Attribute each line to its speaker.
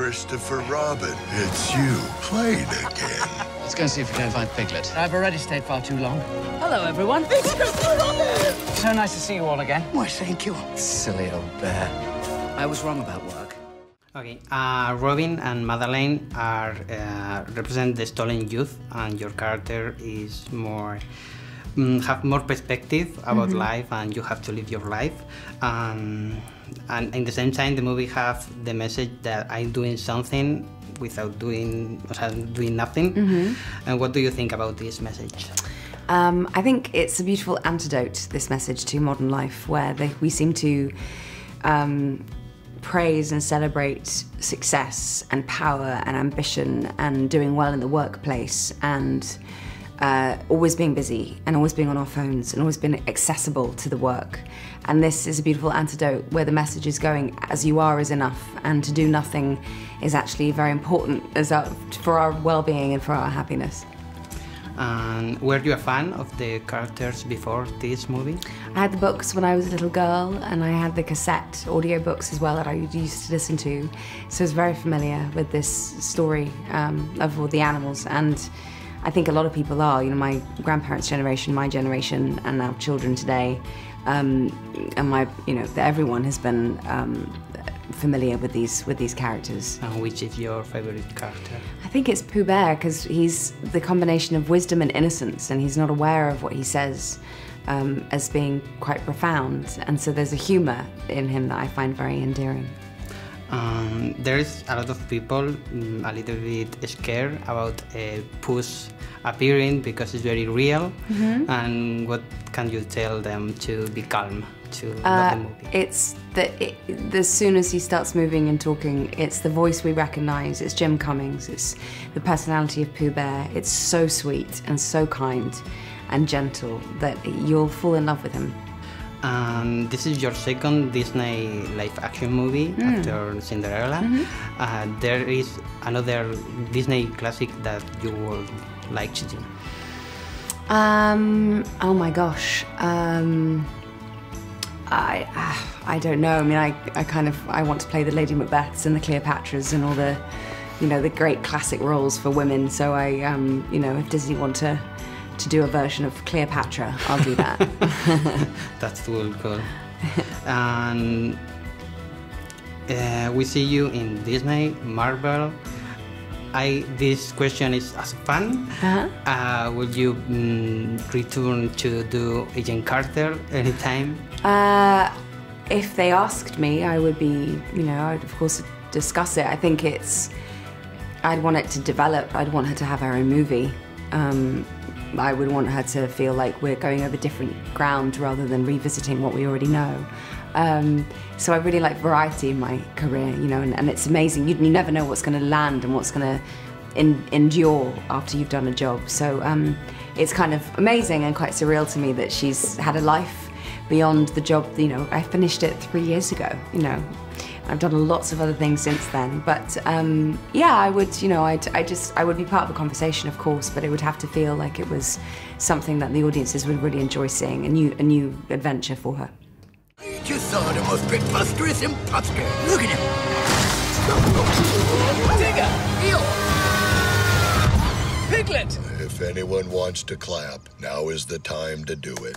Speaker 1: Christopher Robin. It's you, played again.
Speaker 2: Let's go and see if we can find Piglet.
Speaker 3: I've already stayed far too long. Hello, everyone. It's Christopher Robin! So nice to see you all again.
Speaker 2: Why, thank you. Silly old bear. I was wrong about work.
Speaker 4: Okay, Robin and Madeleine are represent the stolen youth, and your character is more have more perspective about life, and you have to live your life. And in the same time, the movie have the message that I'm doing something without doing nothing. And what do you think about this message?
Speaker 5: I think it's a beautiful antidote, this message, to modern life, where we seem to praise and celebrate success and power and ambition and doing well in the workplace and always being busy and always being on our phones and always being accessible to the work. And this is a beautiful antidote where the message is going, as you are is enough, and to do nothing is actually very important for our well-being and for our happiness.
Speaker 4: And were you a fan of the characters before this movie?
Speaker 5: I had the books when I was a little girl, and I had the cassette audiobooks as well that I used to listen to. So I was very familiar with this story of all the animals, and I think a lot of people are. You know, my grandparents' generation, my generation, and now children today, and everyone has been familiar with these characters.
Speaker 4: And which is your favorite character?
Speaker 5: I think it's Pooh Bear, because he's the combination of wisdom and innocence, and he's not aware of what he says as being quite profound, and so there's a humour in him that I find very endearing.
Speaker 4: There is a lot of people a little bit scared about Pooh's appearing because it's very real. And what can you tell them to be calm, to love the movie?
Speaker 5: It's as soon as he starts moving and talking, it's the voice we recognise, it's Jim Cummings, it's the personality of Pooh Bear. It's so sweet and so kind and gentle that you'll fall in love with him.
Speaker 4: This is your second Disney live-action movie after Cinderella. There is another Disney classic that you would like to do.
Speaker 5: Oh my gosh. I don't know. I mean, I want to play the Lady Macbeths and the Cleopatras and all the, the great classic roles for women. So if Disney want to do a version of Cleopatra, I'll do that.
Speaker 4: That's cool. And we see you in Disney, Marvel. This question is as fun. Will you return to do Agent Carter anytime?
Speaker 5: If they asked me, I would be, I'd of course discuss it. I think I'd want it to develop. I'd want her to have her own movie. I would want her to feel like we're going over different ground rather than revisiting what we already know. So I really like variety in my career, and it's amazing. You never know what's going to land and what's going to endure after you've done a job. So it's kind of amazing and quite surreal to me that she's had a life beyond the job. I finished it 3 years ago, I've done lots of other things since then, but yeah, I would, I would be part of the conversation, of course, but it would have to feel like it was something that the audiences would really enjoy seeing, a new adventure for her.
Speaker 1: I just saw the most preposterous imposter. Look at him.
Speaker 3: Digger! Eel! Piglet!
Speaker 1: If anyone wants to clap, now is the time to do it.